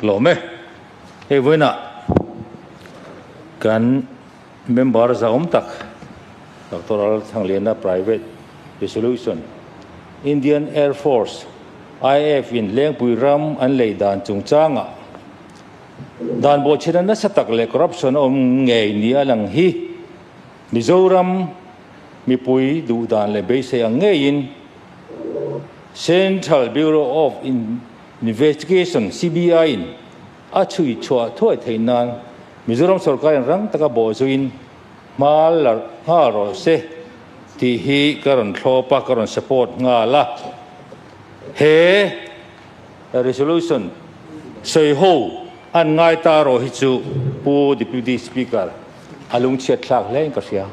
lo me he voina kan member za tak doctoral thanglena private resolution Indian Air Force IF in lengpui ram an lei dan chungchanga dan bo china na satak le corruption ngei ni alang hi Mizoram mi pui du dan le be se angein Central Bureau of Investigation CBI in a chui chua thoi theinan Mizoram sarkar rang taka bo zuin mal ha ro se ti hi karon thlopa karon support nga la he resolution sei ho an ngai ta ro hi chu pu deputy speaker alung chiat thak leng ka sia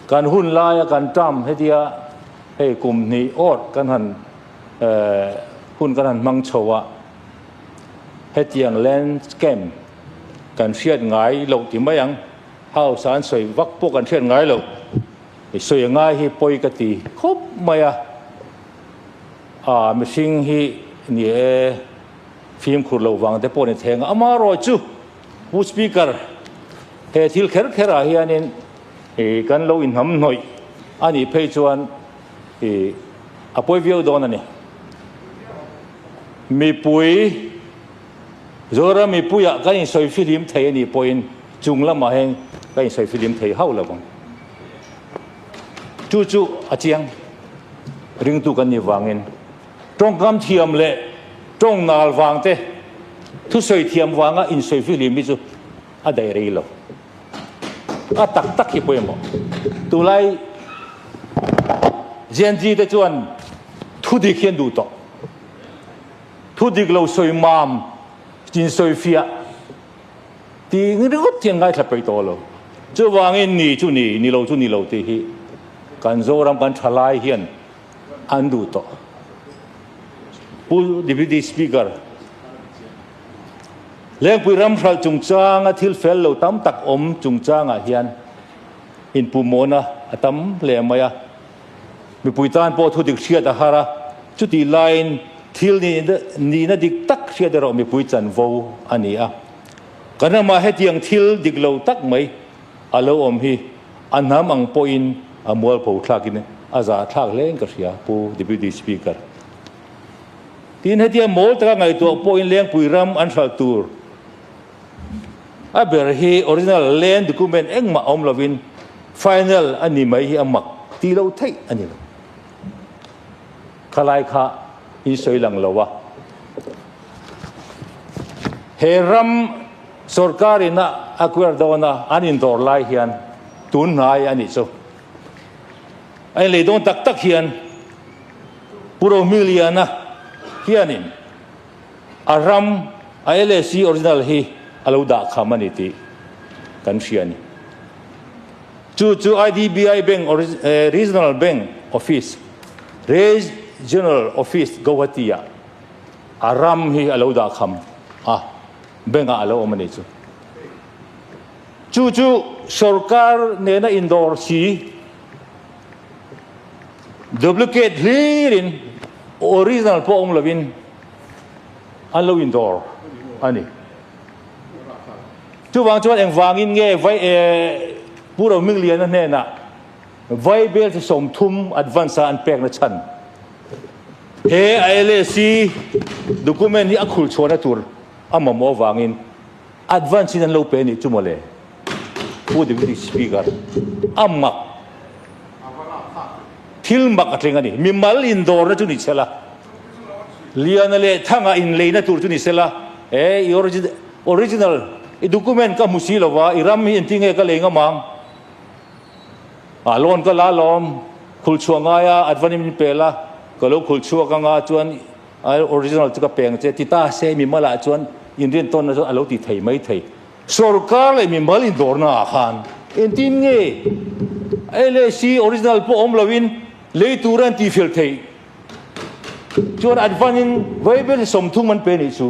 kan hun la kan tam hedia he kum ni ot kan han hun kan han mang chowa hetiang land scam kan fiat ngai lo ti mayang hau san soi vak po kan fiat ngai lo soi ngai hi poi ka ti khop maya mi sing hi ni phim khur lo wang te po ni theng ama ro chu pu speaker he thil kher khera hianin kan lo in ham noi ani phei chuan apoi viau don ani mi pui zora mi puya kan in soi film thei ani point chungla ma heng kan in soi film thei hau la bang chu chu achiang ring tu kan ni wangin trong kam thiam le trong nal wang te thu soi thiam wanga in soi film mi chu a dai rei lo a tak tak hi poemo tu lai gen ji te chuan thu dik hian du to thu dik lo soi mam chin soi fia ti ngi got tiang ngai thlapei to lo chu wangin ni chu ni lo ti hi kan zoram kan thalai hian an du to pu deputy speaker leng pui ram phal chungchang a thil fel lo tam tak om chungchang a hian in pu mona atam le maya mi pui tan po thu dik thia da hara chu ti line thil ni na dik tak thia da ro mi pui chan vo ani a kana ma he tiang thil dik lo tak mai alo om hi anam ang po in amol po thlakin aza thak leng ka ria pu deputy speaker tin hetia mol taka ngai to po in leng pui ram an phal tur a ber hi original land document engma om lovin final ani mai hi amak ti lo thei ani lo khalai kha in soi lang lowa he ram sarkarina acquire dona anin dor lai hian tun nai ani so ai le don tak tak hian puro miliana hianin aram ILC original hi alo da khamani ti kan fiani chu IDBI bank regional bank office regional office Guwahati aram hi alo da kham bank alo omani chu sarkar ne na indor si duplicate hirin original po om lovin alo indor ani chu wang chuan eng wangin nge vai puro million na ne na vai bel ti som thum advance an pek na chan he ILC document ni akhul chona tur amamo wangin advance in lo pe ni chumole pu deputy speaker amma thil mak atlenga ni mi mal indor na chu ni chela liana le thanga in leina tur chu ni sela original i document ka musilowa iram hi intinge ka lenga mang alon ka la lom khulchuanga ya advanim pela ka lo khulchua ka nga chuan original chu ka peng che tita se mi mala chuan indian ton na alo ti thei mai thei sarkar le mi mal indor na khan intinge LAC original po om lovin le turan ti fel thei chuan advanin viable som thung man pe ni chu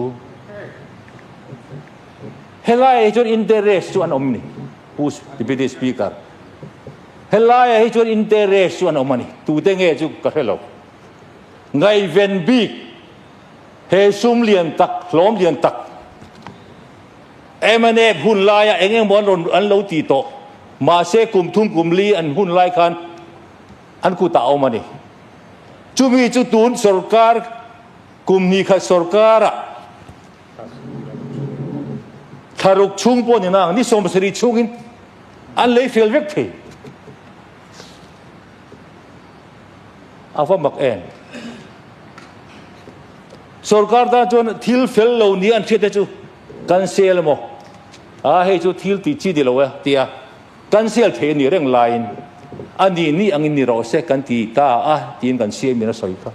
helai chuan interest chuan omni pus deputy speaker helai chuan interest chuan omani tu te nge chu ka hello ngai ven big he sum lian tak hlom lian tak MLA hun lai engeng mon ron an lo ti to ma se kum thum kum li an hun lai khan an ku ta omani chumi chu tun sarkar kum ni kha sarkara tharuk chung po ni na ni som sri chungin an lei fel vek the afa mak en sarkar da jon thil fel lo ni an thete chu cancel mo hei chu thil ti chi di lo ya tia cancel the ni reng line ani ni angin ni ro se kan ti ta tin kan se mi na soi kha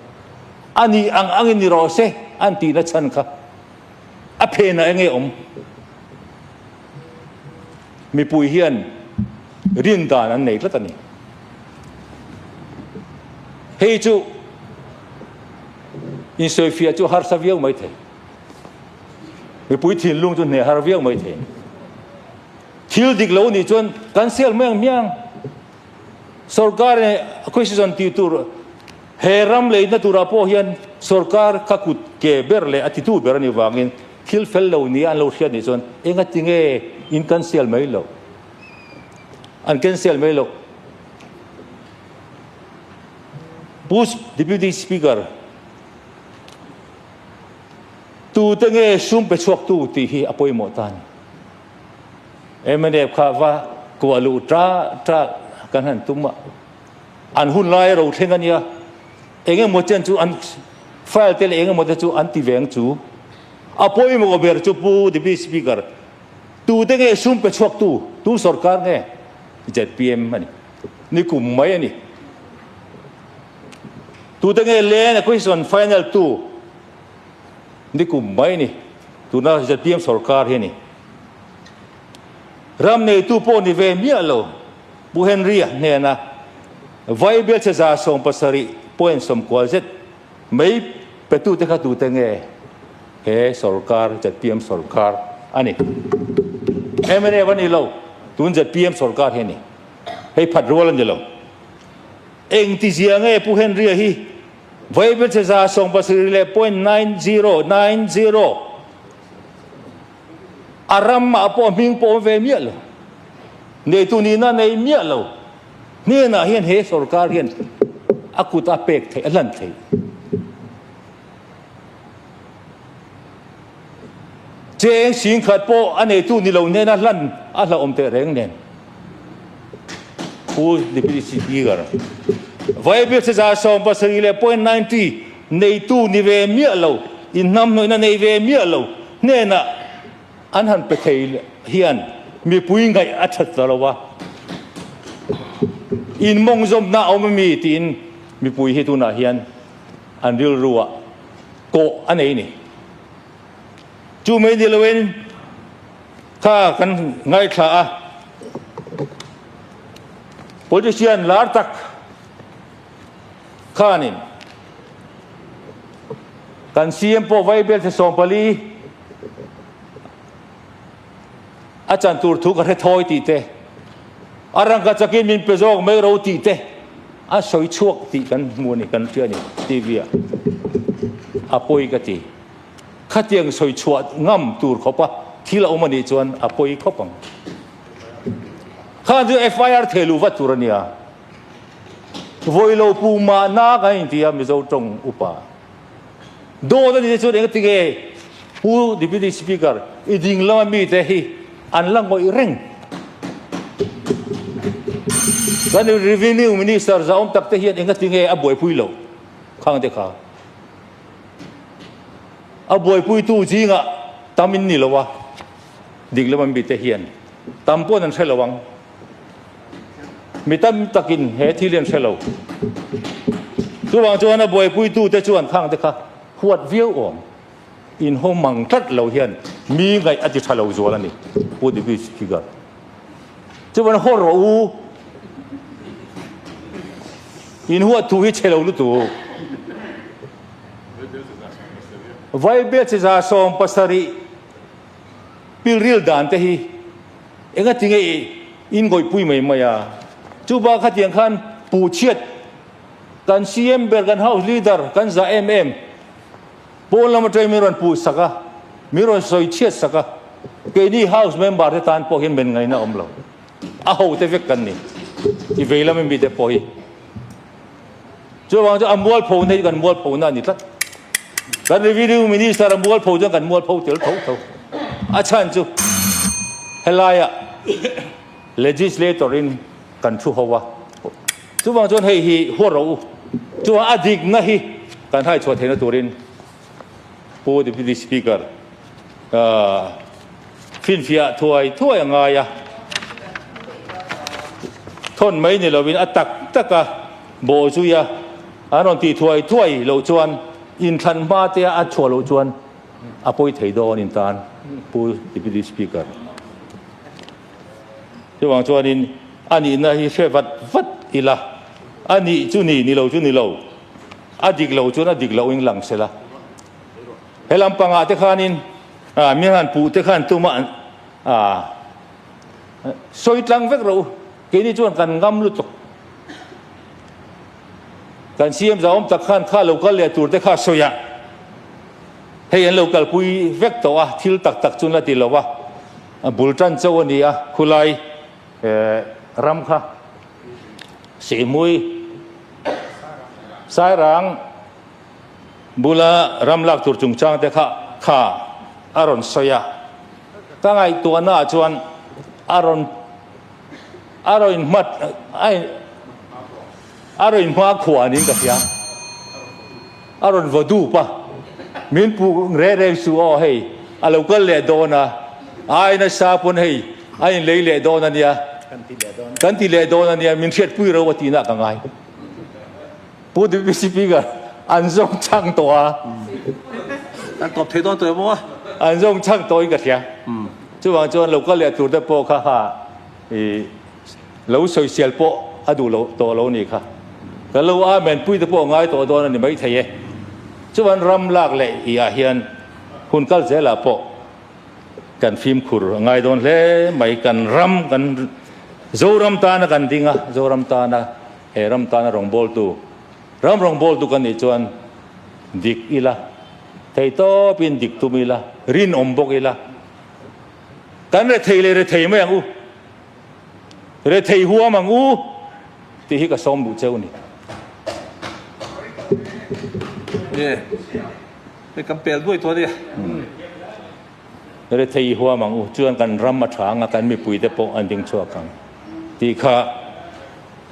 ani angin ni ro se an ti na chan kha a phe na enge mi pui hian rin dan an nei la tani hei chu in Sofia chu har saviau mai the mi pui thin lung chu ne har viau mai the thil dik lo ni chon cancel miang sarkar question ti tur heram le na tura po hian sarkar ka kut ke berle atitu berani wangin thil fel lo ni an lo hian ni chon enga tinge in cancel mai lo an cancel mai lo Bush deputy speaker tu tenge sum pe chuak tu ti hi apoi mo tan MLA kha wa ko alu tra kan han tuma an hun lai ro theng ania enge mo chen chu an file tel enge mo chu an ti veng chu apoi mo ber chu pu deputy speaker tu tenge sum pe chuak tu sarkar nge ZPM ani ni kum mai ani tu tenge le na question final tu ni kum mai ni tu na ZPM sarkar he ni ram nei tu po ni ve mi alo bu Henry ne na vai bel che za som pasari point som kwal zet mai pe tu te kha tu te nge he sarkar ZPM sarkar ani MLA wani lo tun ZPM sarkar he ni hei phat rol an lo eng ti zia nge bu Henry hi vai bel che za som pasari le point 9090 aram ma po ming po ve mi lo nei tu ni na nei mi lo ni na hian he sarkar hian akuta pek the alan the cheng sing khat po anei tu ni lo ne na lan a la om te reng nen pu deputy speaker vai be se za som pasari le point 90 nei tu ni ve mi lo in nam noi na nei ve mi lo ne na an han pe thei hian mi pui ngai a that talawa in mong zom na om mi tin mi pui hi tu na hian an ril ruwa ko anei ni chu mai ni loin kha kan ngai thla a politician lar tak khanin kan CM po vai bel se som pali achan tur thu ka thoi ti te arang ka chakin min pe jong me ro ti te a soi chuak ti kan mu ni kan tia ni TV apoi ka ti khatiang soi chuat ngam tur khopa thila omani chuan apoi khopang kha du FIR thelu wa turania voilo puma na ka india mi zo tong upa do da ni chu eng ti ge pu deputy speaker iding la mi te hi an lang ngoi reng kan revenue minister zaom tak te hian enga tinge a boi pui lo khang te kha a boi pui tu jinga tamin ni lowa diglam bi te hian tampon an thelawang mitam takin he thilian thelo chuwang chuan a boi pui tu te chuan khang te kha huat viau om in hom mang tat lo hian mi ngai ati thalo zo la ni pu di bi speaker chuan hor u in huat tu hi chelo lu tu vai be che za som pasari pilril dan te hi enga tinge in goi pui mai maya chu ba kha tiang khan pu chiat kan CM ber kan house leader kan za MM pol lam trai miron pu saka miron soi chiat saka เกนี่เฮาส์เมมเบอร์ที่ตานพอเห็นเป็นไงนะอมเราเอาแต่เวกกันนี่ที่เวลาไม่มีแต่พอเห็นจะวางจะมัวพูนให้กันมัวพูนนั่นนี่ละกันวิดีโอมินิสารมัวพูนกันมัวพูนเดี๋ยวเขาอาจารย์จูเฮลายะ legislatorin กันชูหัวจะวางจนให้หัวเราจะวางอดีตนะฮีกันให้ชวดเห็นตัวรินผู้ดิพิธีสปีกเกอร์ฟินฟิอาถวยยังไงอะทนไม่เนี่ยเราวินอัตตะกะโบจุยะอันนั้นตีถวยเราจวนอินทันมาเตะอัดชัวเราจวนอภัยไทยดอนินตานผู้ดิพิธีสปีกเกอร์ที่วางจวนอินอันนี้นะฮีเชฟัดอีละอันนี้จุนี่เราอดีตเราจวนอดีตเราอิงหลังเสละเฮลัมปังอาเตขานินมีหันปูเตขันตุมันสวยลังเวกเราเกนี่จวนกันงำลุตกกันเสียมจะอมตะขันข้าเราก็เลยตูดเตข้าสวยให้เห็นเรากัลปุยเวกตัวทิลตักจุนละติลวะบุลจันเจ้านี่คุไลรำค่ะสีมุยสายรังบุลารำลักตุรจุงจางเตข้าอารอนสยาตั้งไอตัวหน้าจวนอารอนมัดอารอนมาขวานี่กับยาอารอนวดูปะมินปูเร่สูอ้อให้อาลูกก็เลดอนะไอ้นั่นซาปนให้ไอ้เลยเลดอนั่นเนี่ยกันที่เลดอนั่นเนี่ยมินเทียดปุยเราวัตีนักไงพูดถึงวิสิปีกันอันทรงช่างตัวอันตบเทตัวตัวมั้งอันทรงช่างตัวอีกแล้วช่วงจวนเราก็เรียกตัวเด็กพอค่ะเราใส่เสียลพออะดูเราตัวเรานี่ค่ะก็เราเหมือนปุ้ยเด็กพอง่ายตัวโดนนี่ไม่ใช่ช่วงรำลากเลยอีอาเฮียนคุณก็เสียละพอกันฟิล์มขุรง่ายโดนเลยไม่กันรำกันโจรำตานะกันดิ้งอ่ะโจรำตานะรำตานะรองบอลตูรองบอลตูกันนี่จวนดิกอีละไทยโตเป็นดิกตุมิละรินอมบกอีละกันเรทยไม่ยังอู้เรทยหัวมังอู้ที่ฮิกสมบุเจ้านี่เนี่ยเป็นกำเปลด้วยตัวเดียวเรทยหัวมังอู้จวนกันรำมาฉางกันไม่ปุยแต่ปอันดิ้งชัวกังที่ข้า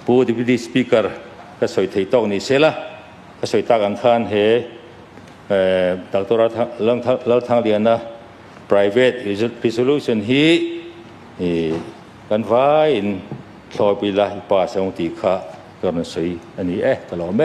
ผู้ดิพิธีสปีกเกอร์ก็สวยไทยตองนี่เสละก็สวยตากังขันเฮดักตัวเราทางเรียนนะ private resolution ฮีกันไว้ทอยปีละป่าสองตีข้าก็นั่นสิอันนี้ตลอดไหม